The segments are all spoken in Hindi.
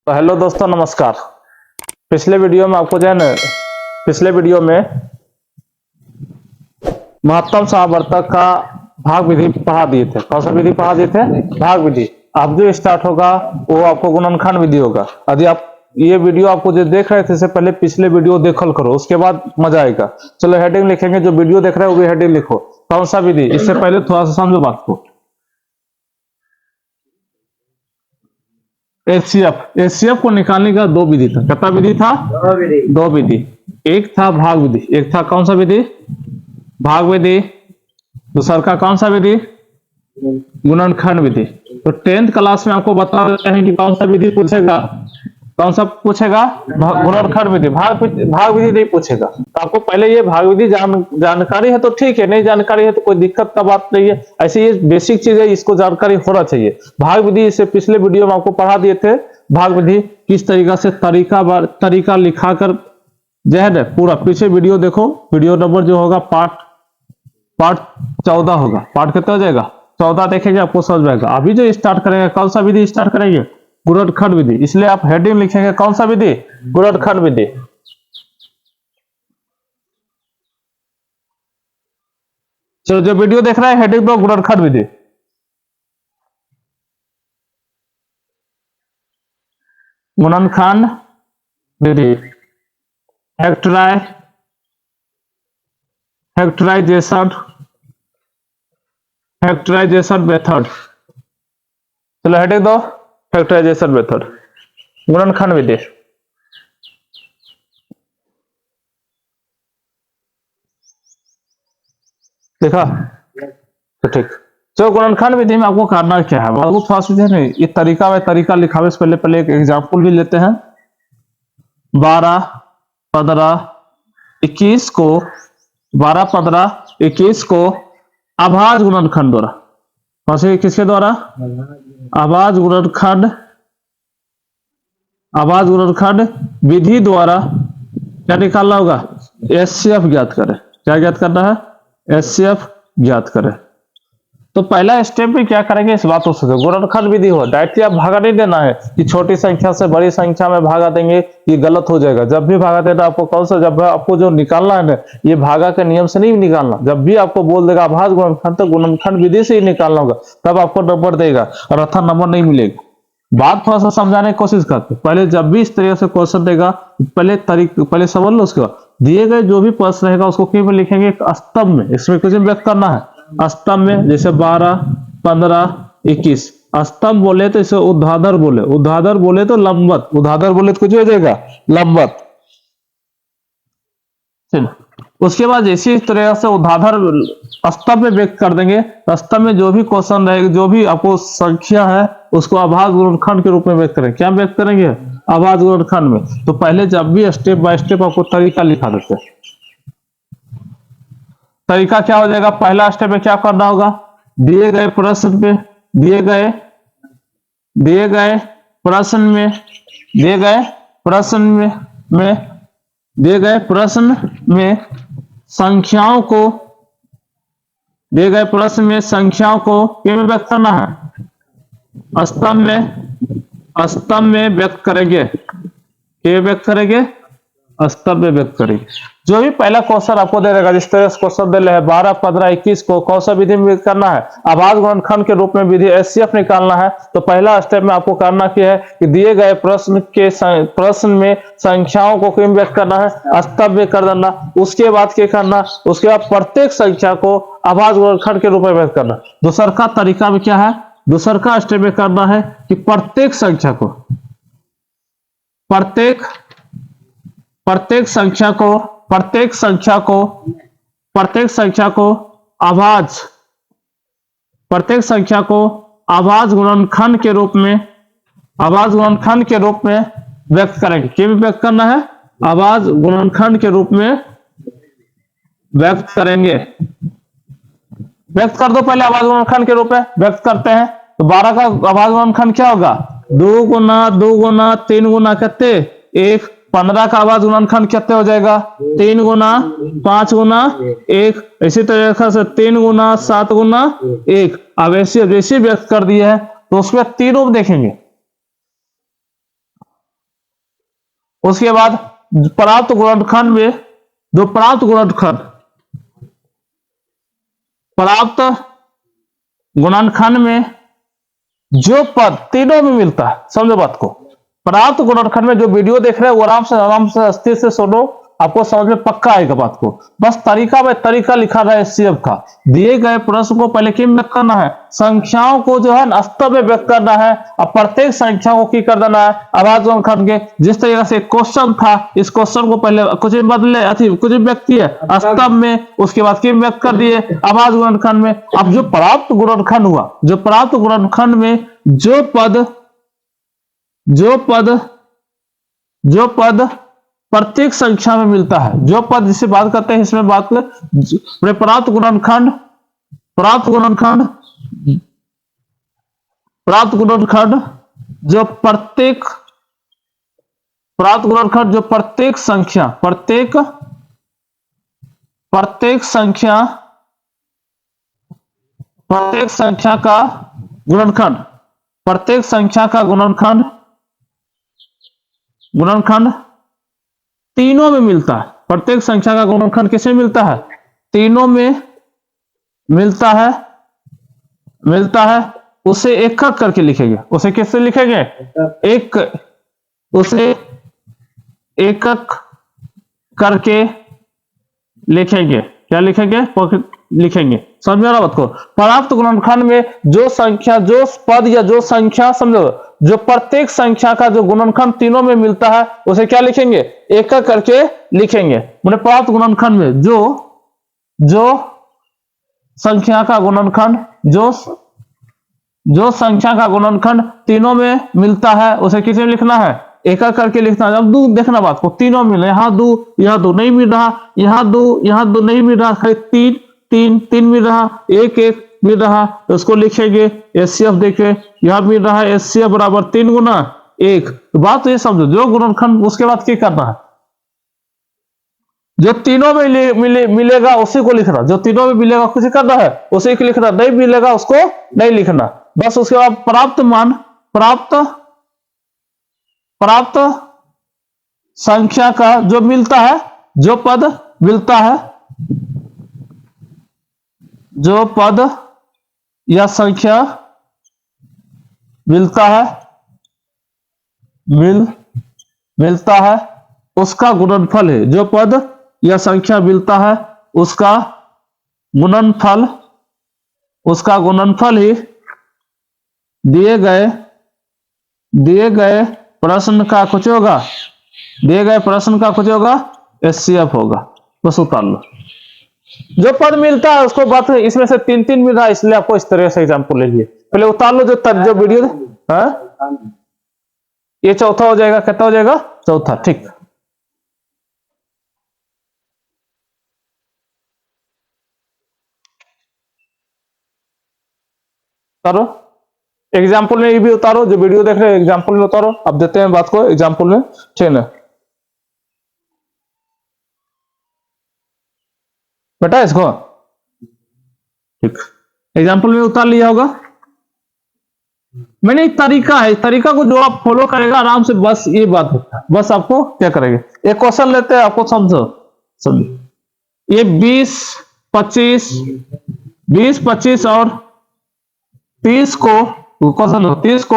तो हेलो दोस्तों, नमस्कार। पिछले वीडियो में आपको जो है ना, पिछले वीडियो में महत्तम सावर्तक का भाग विधि पढ़ा दिए थे। कौन सा विधि पढ़ा दिए थे? भाग विधि। अब जो स्टार्ट होगा वो आपको गुणनखंड विधि होगा। यदि आप ये वीडियो आपको जो देख रहे थे इससे पहले पिछले वीडियो देखल करो, उसके बाद मजा आएगा। चलो हेडिंग लिखेंगे, जो वीडियो देख रहे हो वो भी हेडिंग लिखो। कौन सा विधि? इससे पहले थोड़ा सा समझो बात को। एचसीएफ को निकालने का दो विधि था। कितना विधि था? दो विधि। एक था भाग विधि, एक था कौन सा विधि? भाग विधि। दूसरा का कौन सा विधि? गुणनखंड विधि। तो 10th क्लास में आपको बता देते हैं कि कौन सा विधि पूछेगा। कौन सा पूछेगा? गुणनखंड विधि। भाग विधि नहीं पूछेगा। तो आपको पहले ये भाग विधि जानकारी है तो ठीक है, नहीं जानकारी है तो कोई दिक्कत का बात नहीं है। ऐसे ये बेसिक चीज है, इसको जानकारी होना चाहिए। भाग विधि इससे पिछले वीडियो में आपको पढ़ा दिए थे। भाग विधि किस तरीका से तरीका लिखाकर जो है ना, पूरा पीछे वीडियो देखो। वीडियो नंबर जो होगा पार्ट 14 होगा। पार्ट कितना हो जाएगा? 14 देखेंगे, आपको समझ आएगा। अभी जो स्टार्ट करेंगे, कौन सा विधि स्टार्ट करेंगे? गुणनखंड विधि। इसलिए आप हेडिंग लिखेंगे कौन सा विधि? गुणनखंड विधि। चलो, जो वीडियो देख रहे हैं हेडिंग पर गुणनखंड विधि। गुणनखंड विधि। Factorization method. चलो हेडिंग दो, फैक्टराइजेशन मेथड, गुणनखंड विधि। देखा तो ठीक। तो गुणनखंड विधि में आपको करना क्या है? बहुत फास्ट है नहीं, ये तरीका लिखावे से पहले एक एग्जांपल भी लेते हैं। 12, 15, 21 को 12, 15, 21 को अभाज्य गुणनखंड द्वारा, कौन से किसके द्वारा? अभाज्य गुणनखंड विधि द्वारा क्या निकालना होगा? एचसीएफ ज्ञात करें। क्या ज्ञात करना है? एचसीएफ ज्ञात करें। तो पहला स्टेप में क्या करेंगे, इस बात को सोचो। गुणनखंड विधि हो, डायरेक्टली आप भागा नहीं देना है कि छोटी संख्या से बड़ी संख्या में भागा देंगे, ये गलत हो जाएगा। जब भी भागा देना आपको कौन सा, जब आपको जो निकालना है ना, ये भागा के नियम से नहीं निकालना। जब भी आपको बोल देगा अभाज्य गुणनखंड, तो गुणनखंड विधि से ही निकालना होगा, तब आपको नंबर देगा, और अच्छा नंबर नहीं मिलेगा। बात थोड़ा सा समझाने की कोशिश करते। पहले जब भी इस तरीके से क्वेश्चन देगा, पहले समझ लो। उसके बाद दिए गए जो भी प्रश्न रहेगा उसको क्या में लिखेंगे? स्तंभ में। इसमें कुछ व्यक्त करना है स्तंभ में। जैसे 12, 15, 21 स्तंभ बोले तो इसे ऊर्ध्वाधर बोले तो लंबवत, ऊर्ध्वाधर बोले तो कुछ हो जाएगा लंबवत। उसके बाद जैसे इस तरह से ऊर्ध्वाधर स्तंभ में व्यक्त कर देंगे, स्तंभ में जो भी क्वेश्चन रहेगा, जो भी आपको संख्या है, उसको अभाज्य गुणनखंड के रूप में व्यक्त करेंगे। क्या व्यक्त करेंगे? अभाज्य गुणनखंड में। तो पहले जब भी स्टेप बाय स्टेप आपको तरीका लिखा देते हैं। तरीका क्या हो जाएगा? पहला स्टेप में क्या करना होगा? दिए गए प्रश्न में संख्याओं को क्या में व्यक्त करना है? स्तंभ में व्यक्त करेंगे। क्या व्यक्त करेंगे? स्तंभ में व्यक्त करेंगे। जो भी पहला क्वेश्चन आपको दे देगा, जिस तरह से क्वेश्चन दे रहे हैं 12, 15, 21 को कौन सा विधि में व्यक्त करना है? अभाज्य गुणनखंड के रूप में विधि एचसीएफ निकालना है। तो पहला स्टेप में आपको करना क्या है कि दिए गए प्रश्न में संख्याओं को क्यों व्यक्त करना है? स्तंभ में कर देना। उसके बाद क्या करना? उसके बाद प्रत्येक संख्या को अभाज्य गुणनखंड के रूप में व्यक्त करना। दूसरा का तरीका में क्या है? दूसरा का स्टेप में करना है कि प्रत्येक संख्या को अभाज्य गुणनखंड के रूप में व्यक्त करेंगे। क्या व्यक्त करना है? अभाज्य गुणनखंड के रूप में व्यक्त करेंगे। व्यक्त कर दो पहले, अभाज्य गुणनखंड के रूप में व्यक्त करते हैं। तो 12 का अभाज्य गुणनखंड क्या होगा? 2 गुना 2 गुना 3 गुना कितने? 1। 15 का अभाज्य गुणनखंड कितने हो जाएगा? 3 गुना 5 गुना 1। इसी तरीके से 3 गुना 7 गुना 1। अब ऐसे व्यक्त कर दिए है तो उसमें तीन रूप देखेंगे। उसके बाद प्राप्त गुणनखंड में जो प्राप्त गुणनखंड में जो पद तीनों में मिलता है, समझो बात को। प्राप्त गुणनखंड में जो वीडियो देख रहे हैं वो आराम से अस्थिर से सुनो, आपको समझ में पक्का आएगा बात को। बस तरीका बाय तरीका लिखा रहा है एचसीएफ का। दिए गए प्रश्न को पहले किम व्यक्त करना है, संख्याओं को जो है अस्तव में व्यक्त करना है, और प्रत्येक संख्या को की कर देना है आवाज गुणनखंड के। जिस तरीके से क्वेश्चन था, इस क्वेश्चन को पहले कुछ बदले कुछ व्यक्त किए अस्तव में, उसके बाद किम व्यक्त कर दिए आवाज गुणनखंड में। अब जो प्राप्त गुणनखंड हुआ, जो प्राप्त गुणनखंड में जो पद प्रत्येक संख्या में मिलता है, जो पद जिसे बात करते हैं इसमें बात कर प्राप्त गुणनखंड जो प्रत्येक संख्या का गुणनखंड तीनों में मिलता है। प्रत्येक संख्या का गुणनखंड किसमें मिलता है? तीनों में मिलता है। उसे एक एक करके लिखेंगे। उसे किससे लिखेंगे? उसे एक एक करके लिखेंगे। क्या लिखेंगे? लिखेंगे। समझ में आ रहा बात को? प्राप्त गुणनखंड में जो संख्या, जो पद या जो संख्या, समझो, जो प्रत्येक संख्या का जो गुणनखंड तीनों में मिलता है उसे क्या लिखेंगे? एक एक करके लिखेंगे। मतलब प्राप्त गुणनखंड में जो संख्या का गुणनखंड तीनों में मिलता है उसे किसे लिखना है? एक एक करके लिखना है। अब दो देखना बात को, तीनों मिले, यहाँ दो नहीं मिल रहा, यहाँ दो नहीं मिल रहा, खाली तीन मिल रहा, एक मिल रहा, तो उसको लिखेंगे एचसीएफ। देखे यहां मिल रहा है एचसीएफ बराबर 3 गुना 1। तो बात तो ये समझो, जो गुणनखंड उसके बाद क्या करना है? जो तीनों में मिलेगा उसी को लिखना, जो तीनों में मिलेगा कुछ करना है उसी को लिखना, नहीं मिलेगा उसको नहीं लिखना। बस उसके बाद प्राप्त संख्या का जो मिलता है, जो पद मिलता है, जो पद या संख्या मिलता है उसका गुणनफल है। जो पद या संख्या मिलता है उसका गुणनफल ही दिए गए प्रश्न का कुछ होगा, एचसीएफ होगा। बस उतार लो। जो पद मिलता है उसको बात, इसमें से तीन मिल रहा है, इसलिए आपको इस तरह से एग्जाम्पल ले लिए। पहले उतार लो जो वीडियो है। ये चौथा हो जाएगा। कितना हो जाएगा? चौथा। ठीक। उतारो एग्जाम्पल में, ये भी उतारो, जो वीडियो देख रहे हैं एग्जाम्पल में उतारो। अब देते हैं बात को एग्जाम्पल में। ठीक है बेटा, इसको ठीक एग्जाम्पल में उतार लिया होगा। मैंने एक तरीका है, तरीका को जो आप फॉलो करेगा आराम से, बस ये बात होता है। बस आपको क्या करेंगे, एक क्वेश्चन लेते हैं, आपको समझो। ये 20, 25 और 30 को क्वेश्चन 30 को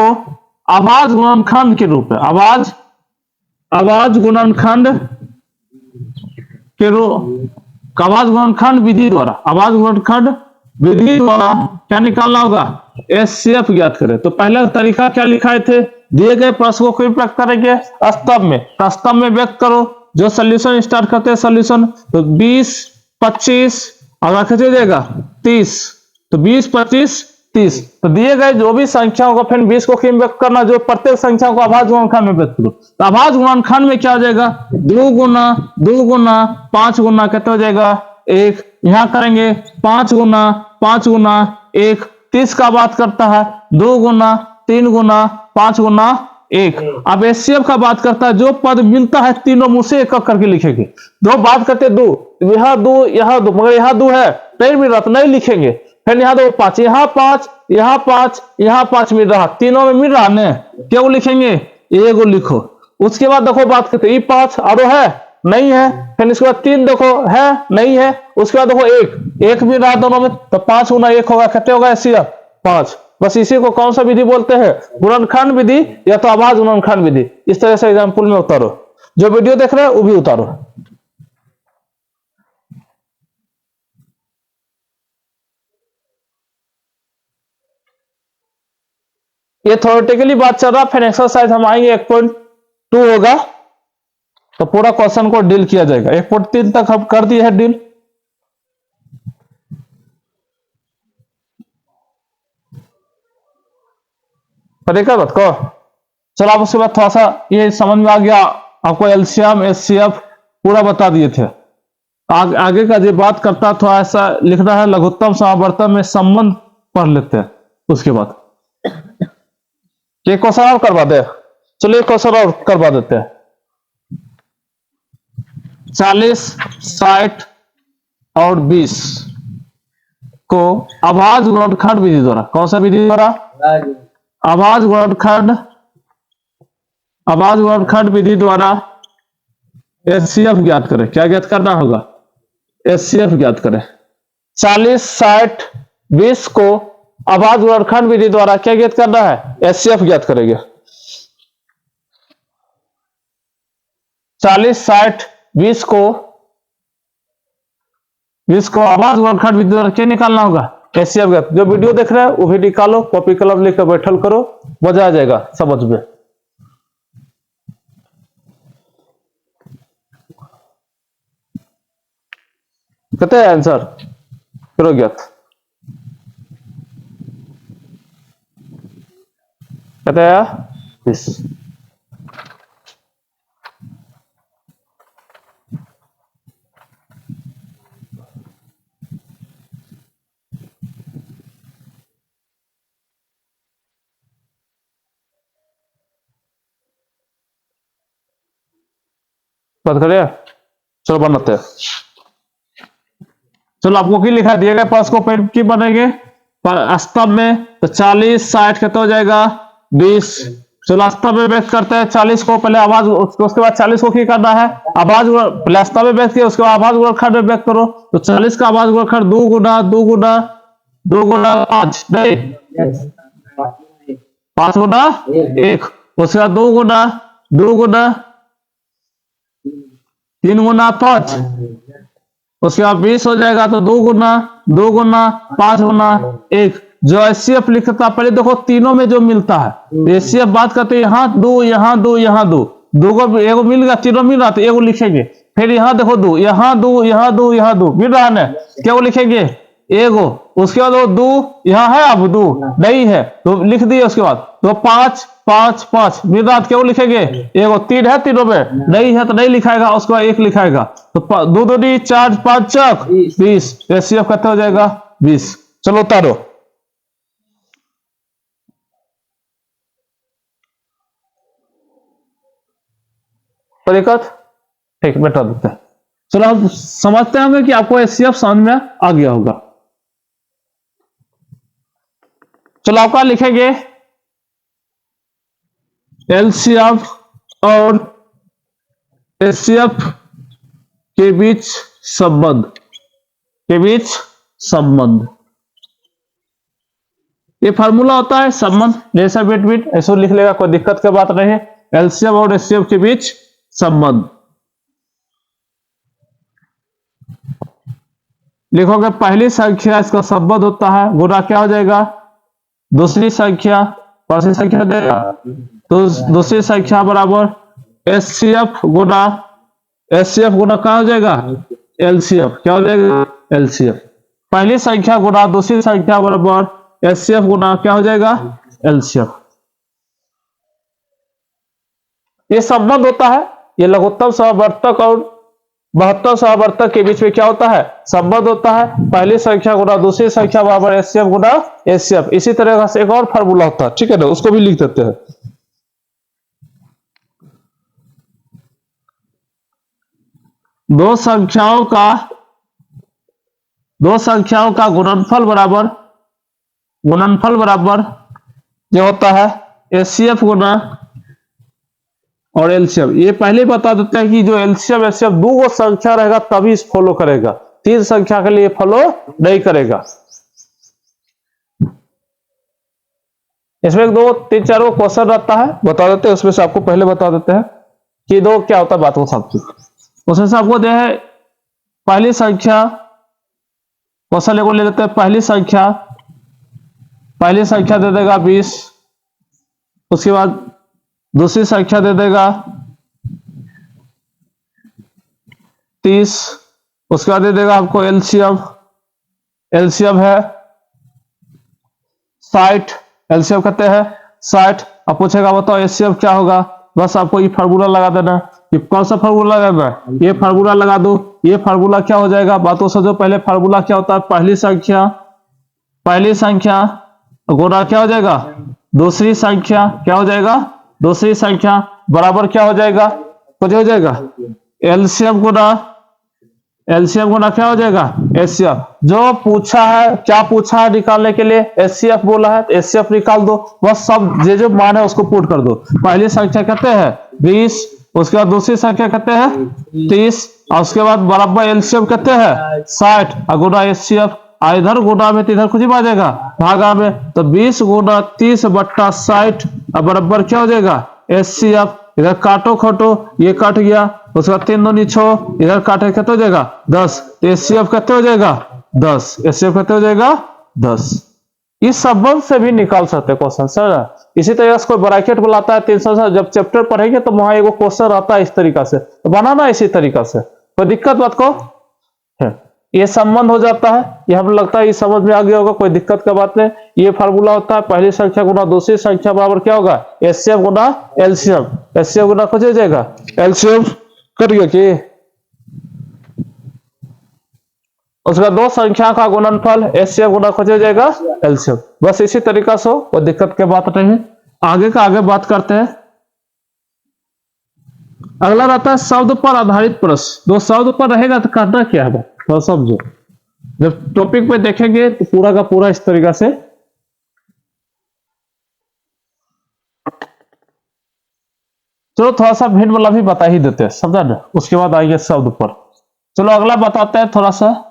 आवाज गुणनखंड के रूप में, आवाज गुणनखंड विधि द्वारा, आवाज गुणनखंड विधि द्वारा क्या निकालना होगा? एचसीएफ ज्ञात करें। तो पहला तरीका क्या लिखाए थे? दिए गए प्रश्न को क्यों व्यक्त करेंगे? स्तंभ में व्यक्त करो। जो सोल्यूशन स्टार्ट करते हैं सोल्यूशन, तो 20, 25 और कितने देगा? 30। तो 20, 25, 30। तो दिए गए जो भी संख्याओं को फिर 20 को क्यों व्यक्त करना? जो प्रत्येक संख्या को आवाज गुणनखंड में व्यक्त करो। तो आवाज गुणनखंड में क्या हो जाएगा? 2 गुना 5 गुना कितना हो जाएगा? 1। यहां करेंगे 5 गुना 1। 30 का बात करता है 2 गुना 3 गुना 5 गुना 1। अब एचसीएफ का बात करता है जो पद मिलता है तीनों मुंह से एक एक करके लिखेंगे। दो बात करते 2, यहां 2 मगर यहां 2 है, नहीं मिल रहा तो नहीं लिखेंगे। फिर यहां 2, 5, यहां 5 मिल रहा, तीनों में मिल रहा ना, क्या वो लिखेंगे? एगो लिखो। उसके बाद देखो बात करते ये 5 और है नहीं है, फिर इसके बाद 3 देखो है नहीं है, उसके बाद देखो एक भी रहा दोनों में, तो 5 गुना 1 होगा, कितने होगा एचसीएफ 5। बस इसी को कौन सा विधि बोलते हैं, गुणनखंड विधि या तो आभाज्य गुणनखंड विधि। इस तरह से एग्जाम्पल में उतारो, जो वीडियो देख रहे हैं वो भी उतारो। ये थ्योरेटिकली बात चल रहा, फिर एक्सरसाइज हम आएंगे 1.2 होगा तो पूरा क्वेश्चन को डील किया जाएगा। 1.3 तक हम कर दिए है डील। तरीका बात को चलो, आप उसके बाद थोड़ा सा ये समझ में आ गया आपको, एलसीएम एचसीएफ पूरा बता दिए थे। आगे का जो बात करता थोड़ा ऐसा लिखना है, लघुत्तम समावर्तन में संबंध पढ़ लेते हैं उसके बाद। एक क्वेश्चन और करवा दे, चलो एक क्वेश्चन और करवा देते हैं। 40, 60 और 20 को आभाज्य गुणनखंड विधि द्वारा, कौन सा विधि द्वारा, आभाज्य गुणनखंड विधि द्वारा एचसीएफ ज्ञात करें। क्या ज्ञात करना होगा, एचसीएफ ज्ञात करें। 40, 60, 20 को आभाज्य गुणनखंड विधि द्वारा क्या ज्ञात करना है, एचसीएफ ज्ञात करेंगे। 40, 60, 20 को आभाज्य गुणनखंड विधि द्वारा क्या निकालना होगा, एचसीएफ ज्ञात। जो वीडियो देख रहे हैं वो भी निकालो, कॉपी कलम लेकर बैठल करो, मजा आ जाएगा समझ में। कहते हैं आंसर करो ज्ञात, कहते हैं 20। बात करिए, चलो बनाते हैं। चलो आपको की लिखा दिया गया, पास को पेन की बनेंगे स्तंभ में, तो 40, 60 कितना हो जाएगा 20। चलो स्तंभ में व्यक्त करते हैं 40 को, पहले आवाज, उसके बाद 40 को की करना है आवाज, पहले स्तंभ में व्यक्त किया, उसके बाद आवाज गुणनखंड में व्यक्त करो। तो 40 का आवाज गुणनखंड 2 गुना 2 गुना 2 गुना 5 नहीं 5 गुना 1, उसके बाद 2 गुना 2 गुना 3 गुना 5, उसके बाद 20 हो जाएगा, तो 2 गुना 2 गुना 5 गुना 1। जो एचसीएफ लिखता पहले देखो तीनों में जो मिलता है, एचसीएफ बात करते हैं यहाँ 2 यहाँ 2 यहाँ 2 को एगो मिल गया, तीनों मिल रहा तो एगो लिखेंगे। फिर यहाँ देखो 2 यहाँ 2 यहाँ 2 यहाँ 2 मिल रहा है ना, क्या वो लिखेंगे एगो। उसके बाद वो 2 यहाँ है, अब 2 नहीं है तो लिख दिए। उसके बाद तो 5 5 5 मिल रहा, क्या वो लिखेंगे एगो। 3 है तीनों में, नहीं है तो नहीं लिखाएगा, उसके बाद 1 लिखाएगा। तो 2 2 4 5 चक 20, एचसीएफ कितना हो जाएगा 20। चलो उतारो, तरीकत ठीक बैठा देते हैं। चलो हम समझते होंगे कि आपको एचसीएफ समझ में आ गया होगा। चलो आपका लिखेंगे एलसीएफ और एचसीएफ के बीच संबंध, ये फार्मूला होता है संबंध, जैसा बिट बिट ऐसा लिख लेगा, कोई दिक्कत की बात नहीं है। एलसीएम और एचसीएफ के बीच संबंध लिखोगे, पहली संख्या इसका संबंध होता है गुना क्या हो जाएगा दूसरी संख्या, कौन संख्या देगा तो दूसरी संख्या बराबर एचसीएफ गुना क्या हो जाएगा एलसीएफ, क्या हो जाएगा एलसीएफ। पहली संख्या गुना दूसरी संख्या बराबर एचसीएफ गुना क्या हो जाएगा एलसीएफ। ये संबंध होता है, ये लघुत्तम समावर्तक और महत्तम समावर्तक के बीच में क्या होता है संबंध होता है। पहली संख्या गुना दूसरी संख्या बराबर एचसीएफ गुना एचसीएफ। इसी तरह से एक और फार्मूला होता है, ठीक है ना, उसको भी लिख देते हैं। दो संख्याओं का गुणनफल बराबर जो होता है एचसीएफ गुना और एलसीएम, ये पहले बता देते हैं कि जो एलसीएम एलसीएम दो गो संख्या रहेगा तभी इस फॉलो करेगा, तीन संख्या के लिए फॉलो नहीं करेगा। इसमें दो तीन चार गो क्वेश्चन रहता है, बता देते हैं, उसमें से आपको पहले बता देते हैं कि दो क्या होता है बात को समझो। उसमें से आपको दे है पहली संख्या, क्वेश्चन को ले लेते हैं, पहली संख्या दे देगा 20, उसके बाद दूसरी संख्या दे देगा 30, उसके बाद दे देगा आपको एलसीएम है 60, एलसीएम कहते हैं 60। अब पूछेगा बताओ एचसीएफ क्या होगा, बस आपको ये फार्मूला लगा देना। ये कौन सा फार्मूला लगाना है, ये फार्मूला लगा दो। ये फार्मूला क्या हो जाएगा, बातों समझो। पहले फार्मूला क्या होता है, पहली संख्या गुणा क्या हो जाएगा, दूसरी संख्या क्या हो जाएगा, दूसरी संख्या बराबर क्या हो जाएगा, कुछ हो जाएगा एलसीएम गुणा क्या हो जाएगा, एचसीएफ। जो पूछा है, क्या पूछा है निकालने के लिए, एचसीएफ बोला है, एचसीएफ निकाल दो, बस सब जो मान है उसको पुट कर दो। पहली संख्या कहते हैं 20, उसके बाद दूसरी संख्या कहते हैं 30, और उसके बाद बराबर एलसीएम कहते हैं 60, और गुणा एचसीएफ। इधर गुणा में तो इधर कुछ ही आ जाएगा भागा में, तो 20 गुणा 30 बट्टा 60 और बराबर क्या हो जाएगा एचसीएफ। इधर काटो खोटो, ये कट गया, उसके बाद 3 दूनी 6, इधर काटे कितना हो जाएगा 10, एचसीएफ कितने हो जाएगा 10, एचसीएफ कितने हो जाएगा 10। इस संबंध से भी निकाल सकते हैं क्वेश्चन सर। इसी तरह से कोई ब्रैकेट बुलाता है 300, जब चैप्टर पढ़ेंगे तो वहां एगो क्वेश्चन आता है इस तरीका से, तो बनाना इसी तरीका से, कोई दिक्कत बात को है। ये संबंध हो जाता है, ये हमें लगता है ये समझ में आ गया होगा, कोई दिक्कत का बात नहीं। ये फार्मूला होता है पहली संख्या गुना दूसरी संख्या बराबर क्या होगा एचसीएफ गुना एलसीएम, एचसीएफ गुना कुछ हो जाएगा एलसीएम कट गया कि उसका दो संख्या का गुणनफल एचसीएफ गुना कुछ हो जाएगा एलसीएम। बस इसी तरीका से हो, कोई दिक्कत की बात नहीं है। आगे का आगे बात करते हैं। अगला रहता है शब्द पर आधारित प्रश्न। दो शब्द पर रहेगा तो करना क्या है तो समझो, जब टॉपिक पे देखेंगे तो पूरा का पूरा इस तरीका से। चलो थोड़ा सा भिन्न वाला भी बता ही देते हैं, समझा ना, उसके बाद आएंगे शब्द पर। चलो अगला बताते हैं थोड़ा सा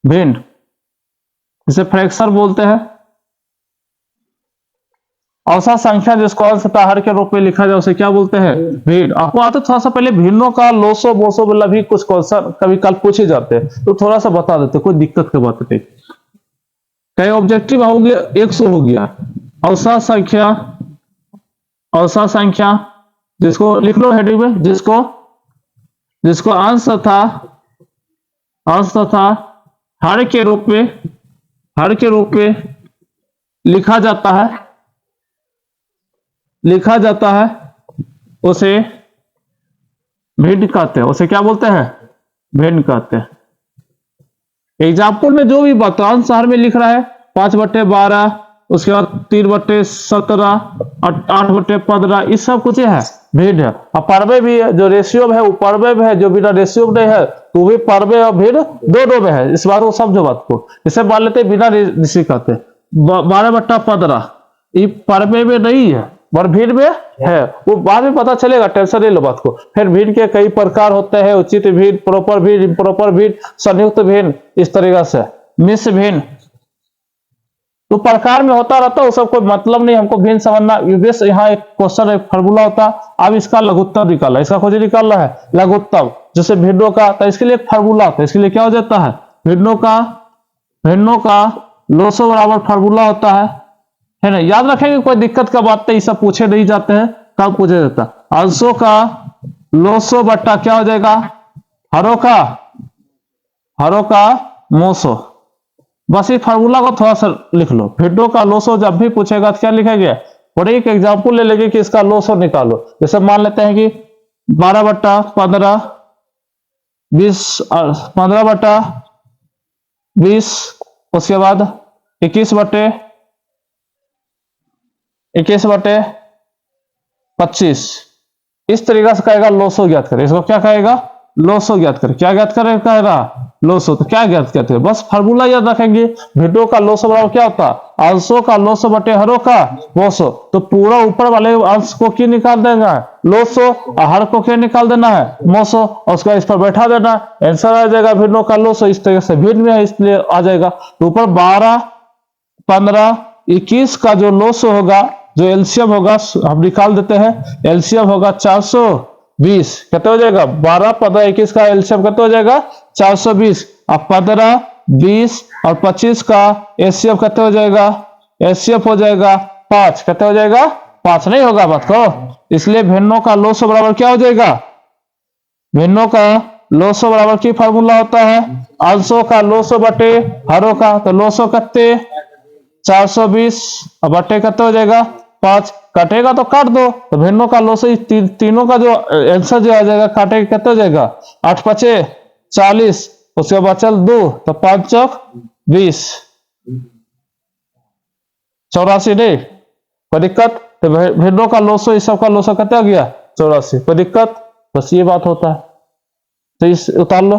भिन्न, इसे फ्रैक्शन बोलते हैं। औसत संख्या जिसको अंशतः हर के रूप में लिखा जाए उसे क्या बोलते हैं भिन्न। आपको आता थोड़ा सा पहले भिन्नों का लोसो बोसो वाला भी कुछ क्वेश्चन कभी कल पूछे जाते हैं, तो थोड़ा सा बता देते, कोई दिक्कत की बात नहीं। कई ऑब्जेक्टिव हो गया 100 हो गया। औसत संख्या जिसको लिख लो हेडिंग में, जिसको अंश तथा हर के रूप में लिखा जाता है उसे भिन्न कहते हैं। उसे क्या बोलते हैं भिन्न कहते हैं। एग्जाम्पल में जो भी बता अंश हर में लिख रहा है 5/12, उसके बाद 3/17 और 8/15, इस सब कुछ है भिन्न है। और परवे भी है, जो रेशियो में है वो परवे में है, जो बिना रेशियो में नहीं है तो भी परवे और भिन्न दोनों में है। इस बार वो समझो बात को, इसे मान लेते बिना रेशियो कहते 12/15, ये परवे में नहीं है पर भिन्न में है, वो बाद में पता चलेगा, टेंशन नहीं लो बात को। फिर भिन्न के कई प्रकार होते हैं, उचित भिन्न, प्रॉपर भिन्न, इम्प्रॉपर भिन्न, संयुक्त भिन्न, इस तरीका से मिश्र भिन्न, तो प्रकार में होता रहता है, वो सब कोई मतलब नहीं हमको भिन्न समझना। यहाँ एक क्वेश्चन एक फार्मूला होता, अब इसका लघुत्तम निकालना, इसका कुछ निकालना है लघुत्तम, जैसे भिन्नों का, तो इसके लिए एक फार्मूला होता है। इसके लिए क्या हो जाता है भिन्नों का लोसो बराबर फार्मूला होता है ना, याद रखेंगे, कोई दिक्कत का बात नहीं, सब पूछे नहीं जाते हैं, कब पूछे जाता है। अंशों का लोसो बट्टा क्या हो जाएगा हरों का मोसो। बस ये फार्मूला को थोड़ा सा लिख लो। भिन्नों का लोसो जब भी पूछेगा तो क्या लिखेंगे, और एक एग्जांपल ले लेंगे कि इसका लोसो निकालो। जैसे मान लेते हैं कि 12/15 15/20, उसके बाद 21/25, इस तरीका से कहेगा लोसो ज्ञात करें। इसको क्या कहेगा लोसो ज्ञात करें। क्या ज्ञात करेगा लोसो, तो क्या ज्ञात करते हैं, बस फार्मूला याद रखेंगे। भिन्नों का लोसो बराबर क्या होता है अंशों का लोसो बटे हरों का मोसो, तो पूरा ऊपर वाले अंश को क्या निकाल देगा लोसो, और हर को क्या निकाल देना है मोसो, और उसका इस पर बैठा देना, आंसर आ जाएगा भिन्नों का लोसो। इस तरह से भिन्न में है इसलिए आ जाएगा। तो ऊपर 12, 15, 21 का जो लोसो होगा, जो एलसीएम होगा हम निकाल देते हैं। एलसीएम होगा 420, कितना हो जाएगा 12, 15, 21 का एलसीएम कितना हो जाएगा 420। अब 15, 20 और 25 का एचसीएफ कितना हो जाएगा, एचसीएफ हो जाएगा 5, कितना हो जाएगा 5 नहीं होगा बात को, इसलिए भिन्नों का लोसो बराबर क्या हो जाएगा, भिन्नों का लोसो बराबर की फार्मूला होता है अंशों का लोसो बटे हरों का, तो लोसो कितने 420 और बटे कितना हो जाएगा 5, कटेगा तो काट दो, तो भिन्नों का लोसो तीनों का जो आंसर जो आ जाएगा काटे कितना हो जाएगा 8 5 40, उसके बाद चल 2, तो 5 चौक 20, 84 नहीं, कोई दिक्कत। तो भिन्नों का लोसो इस सब का लोसो कितना गया 84, कोई दिक्कत, बस ये बात होता है। तो इस उतार लो।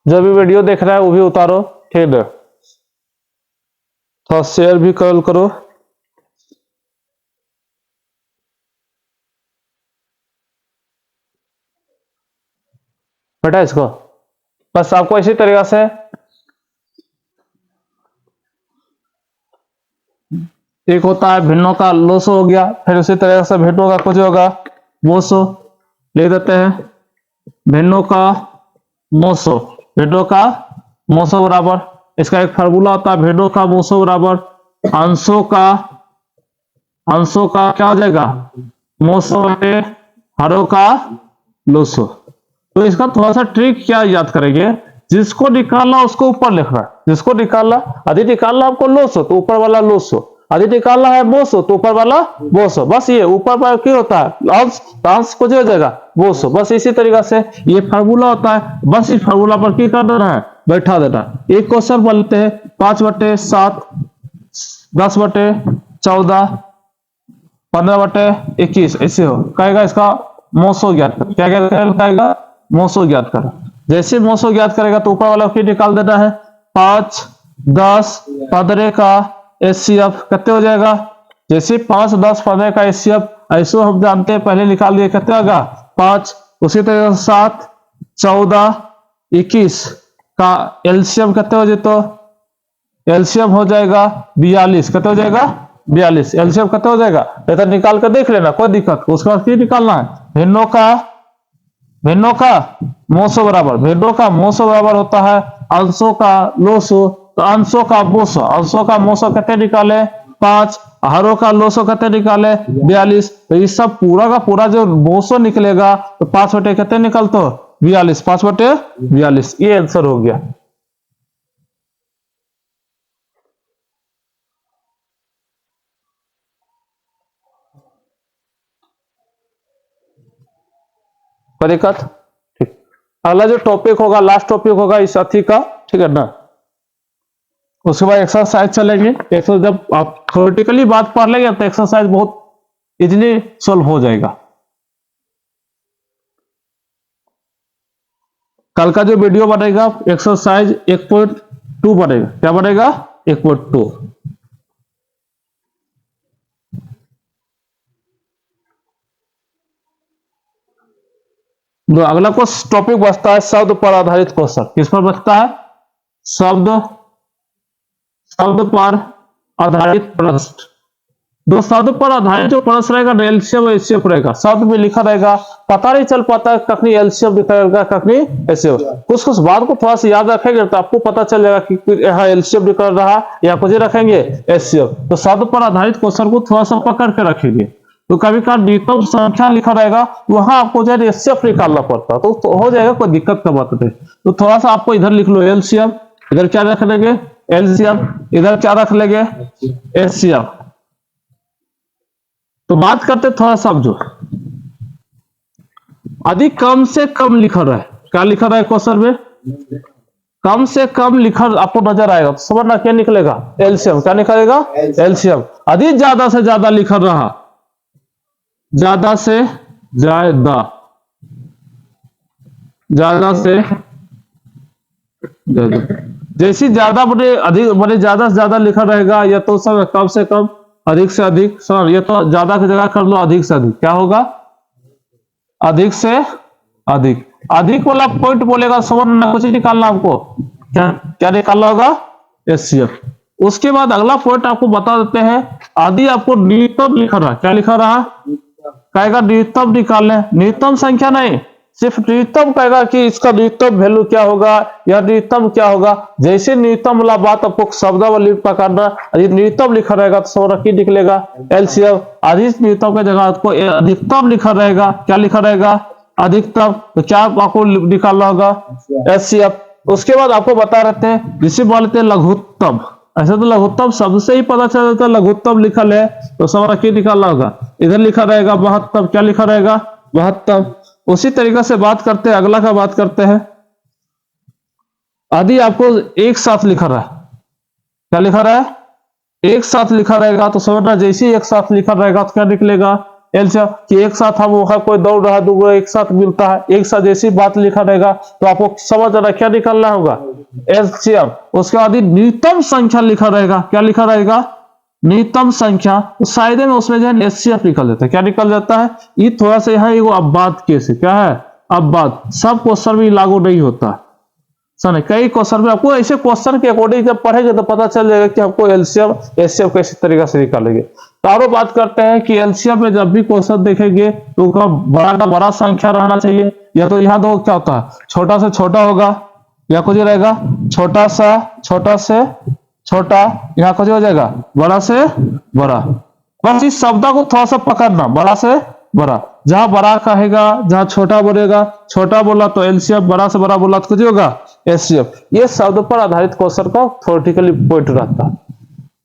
जो भी वीडियो देख रहा है वो भी उतारो, ठीक है, थोड़ा शेयर भी करो। बेटा इसको बस आपको इसी तरीका से एक होता है भिन्नों का लोसो हो गया, फिर उसी तरह से भिन्नों का कुछ होगा मोसो, ले देते हैं भिन्नों का मोसो, भिन्नों का मोसो बराबर, इसका एक फार्मूला होता है भिन्नों का मोसो बराबर अंशों का क्या हो जाएगा मोसो बटे हरों का लोसो। तो इसका थोड़ा सा ट्रिक क्या याद करेंगे, जिसको निकालना उसको ऊपर लिखना है, जिसको निकालना यदि निकालना आपको लोसो तो ऊपर वाला लोसो, यदि निकालना है मोसो तो ऊपर वाला बोसो, बस ये ऊपर पर क्या होता है अंश, अंश को जो हो जाएगा बोसो, बस इसी तरीका से ये फार्मूला होता है, बस इस फार्मूला पर क्या कर देना है बैठा देना। एक क्वेश्चन बोलते हैं 5/7, 10/14, 15/21 ऐसे हो कहेगा, इसका मोसो ज्ञात कर, क्या कहेगा मोसो ज्ञात कर। जैसे मोसो ज्ञात करेगा तो ऊपर वाला फिर निकाल देना है 5, 10, 15 का एचसीएफ कितने हो जाएगा, जैसे 5, 10, 15 का एचसीएफ ऐसे हम जानते हैं पहले निकाल दिए कितने होगा 5, उसी तरह से 7, 14, 21 का एलसीएम कितने हो जाए, तो एलसीएम हो जाएगा 42, कितने हो जाएगा 42, एलसीएम कितने हो जाएगा, तो निकाल कर देख लेना कोई दिक्कत। उसके बाद फिर निकालना है भिन्नों का मोसो बराबर, भिन्नों का मोसो बराबर होता है अंशों का लोसो, तो अंशों का मोसो, अंशों का मोसो कितने निकाले 5, हरों का लोसो कितने निकाले 42, तो ये सब पूरा का पूरा जो मोसो निकलेगा तो 5 बटे कितने निकलते हो 42, 5/42, ये आंसर हो गया। कोई दिक्कत, ठीक। अगला जो टॉपिक होगा लास्ट टॉपिक होगा इस अथी का, ठीक है ना, उसके बाद एक्सरसाइज चलेंगे। एक्सरसाइज जब आप थ्योरेटिकली बात पढ़ लेंगे तो एक्सरसाइज बहुत इजीली सॉल्व हो जाएगा। कल का जो वीडियो बनेगा एक्सरसाइज 1.2 बनेगा, क्या बनेगा 1.2। तो अगला कुछ टॉपिक बचता है शब्द पर आधारित क्वेश्चन, किस पर बचता है शब्द पर आधारित प्रश्न। दो शब्द पर आधारित जो प्रश्न रहेगा एलसीएम एचसीएफ रहेगा, शब्द में लिखा रहेगा, पता नहीं चल पाता कखनी एलसीएम लिखा कखनी एचसीएफ, कुछ बात को थोड़ा सा याद रखेंगे तो आपको पता चल जाएगा कि यहाँ एलसीएम लिख रहा या कुछ रखेंगे एचसीएफ। तो शब्द पर आधारित क्वेश्चन को थोड़ा सा पकड़ के रखेंगे, तो कभी कभी न्यूनतम संख्या लिखा रहेगा वहां आपको जो है एचसीएफ निकालना पड़ता, तो हो जाएगा, कोई दिक्कत का बात नहीं। तो थोड़ा सा आपको इधर लिख लो एलसीएम, इधर क्या रख लेंगे एलसीएम, इधर क्या रख लेंगे एचसीएफ। तो बात करते थोड़ा समझो, अधिक कम से कम लिखा रहा है, क्या लिखा रहा है क्वेश्चन में कम से कम लिखा आपको नजर आएगा तो समझना क्या निकलेगा, एलसीएम। क्या निकलेगा, एलसीएम। अधिक ज्यादा से ज्यादा लिखा रहा, ज्यादा से ज्यादा, ज्यादा से ज्यादा, जैसी ज्यादा बड़े अधिक बड़े ज्यादा से ज्यादा लिखा रहेगा या तो सब कम से कम, अधिक से अधिक। सर ये तो ज्यादा की जगह कर लो अधिक से अधिक, क्या होगा, अधिक से अधिक। अधिक वाला पॉइंट बोलेगा समझना, कुछ निकालना आपको, क्या क्या निकालना होगा, एचसीएफ। उसके बाद अगला पॉइंट आपको बता देते हैं, आदि आपको न्यूनतम लिखा रहा, क्या लिखा रहा, कहेगा न्यूनतम निकाल लें, न्यूनतम संख्या नहीं, सिर्फ न्यूनतम कहेगा कि इसका न्यूनतम वैल्यू क्या होगा या न्यूनतम क्या होगा। जैसे न्यूनतम वाला बात आपको शब्दावली पकड़ना, यदि न्यूनतम लिखा रहेगा तो समझना क्या निकलेगा, एलसीएम। अधिक न्यूनतम की जगह आपको अधिकतम लिखा रहेगा, क्या लिखा रहेगा, अधिकतम। तो क्या आपको निकालना होगा, एचसीएफ। उसके बाद आपको बता रहते हैं जिसे बोलते हैं लघुत्तम। ऐसे तो लघुत्तम शब्द से ही पता चल जाता है लघुत्तम लिखल है, तो समझना क्या निकालना होगा, इधर लिखा रहेगा महत्तम, क्या लिखा रहेगा, महत्तम। उसी तरीके से बात करते हैं, अगला का बात करते हैं, आदि आपको एक साथ लिखा रहा है, क्या लिखा रहा है, एक साथ लिखा रहेगा तो समझना जैसे ही एक साथ लिखा रहेगा तो क्या निकलेगा, एलसीएम। कि एक साथ हम वहां कोई दौड़ रहा है, दूसरा एक साथ मिलता है, एक साथ जैसी बात लिखा रहेगा तो आपको समझ रहा क्या निकालना होगा, एलसीएम। उसके बाद न्यूनतम संख्या लिखा रहेगा, क्या लिखा रहेगा, न्यूनतम संख्या। तो शायद में उसमें जो है एचसीएफ निकल जाता है, क्या निकल जाता है, ये थोड़ा सा यहाँ वो अपवाद केस है, क्या है, अपवाद। सब क्वेश्चन में लागू नहीं होता, समझे, कई क्वेश्चन में आपको ऐसे क्वेश्चन के अकॉर्डिंग जब पढ़ेंगे तो पता चल जाएगा कि हमको एलसीएम एचसीएफ कैसे तरीका से निकालेंगे। तो और बात करते हैं कि एलसीएम में जब भी क्वेश्चन देखेंगे तो उसका बड़ा का बड़ा संख्या रहना चाहिए, या तो यहाँ तो क्या होता है छोटा से छोटा होगा, या कुछ रहेगा छोटा से छोटा, यहाँ कुछ हो जाएगा बड़ा से बड़ा। बस इस शब्द को थोड़ा सा पकड़ना, बड़ा से बड़ा। जहां बड़ा कहेगा, जहां छोटा बोलेगा, छोटा बोला तो एलसीएफ, बड़ा से बड़ा बोला तो कुछ होगा, एचसीएफ। ये शब्द पर आधारित क्वेश्चन का थ्योरेटिकली पॉइंट रहता है,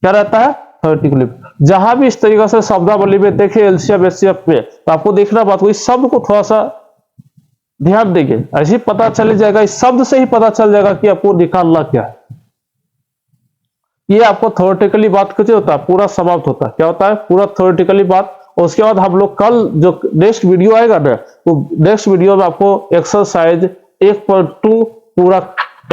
क्या रहता है, थ्योरेटिकली। जहां भी इस तरीके से शब्दावली में देखे एलसीएफ एचसीएफ में, तो आपको देखना बात को, इस शब्द को थोड़ा सा ध्यान देंगे, ऐसे ही पता चल जाएगा, इस शब्द से ही पता चल जाएगा कि आपको निकालना क्या है। ये आपको थ्योरेटिकली बात कुछ होता है, पूरा समाप्त होता है, क्या होता है, पूरा थ्योरेटिकली बात। और उसके बाद हम लोग कल जो नेक्स्ट वीडियो आएगा ना, वो नेक्स्ट वीडियो में आपको एक्सरसाइज 1.2 पूरा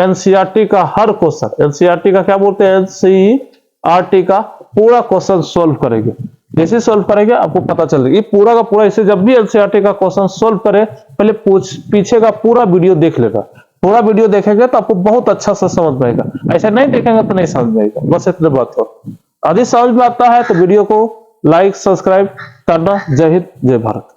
एनसीईआरटी का हर क्वेश्चन, एनसीईआरटी का क्या बोलते हैं, एनसीईआरटी का पूरा क्वेश्चन सोल्व करेंगे। जैसे सोल्व करेंगे आपको पता चलेगा, ये पूरा का पूरा। इसे जब भी एनसीईआरटी का क्वेश्चन सोल्व करे, पहले पीछे का पूरा वीडियो देख लेगा। पूरा वीडियो देखेंगे तो आपको बहुत अच्छा से समझ में आएगा, ऐसा नहीं देखेंगे तो नहीं समझ में आएगा। बस इतने बात हो, यदि समझ में आता है तो वीडियो को लाइक सब्सक्राइब करना। जय हिंद, जय भारत।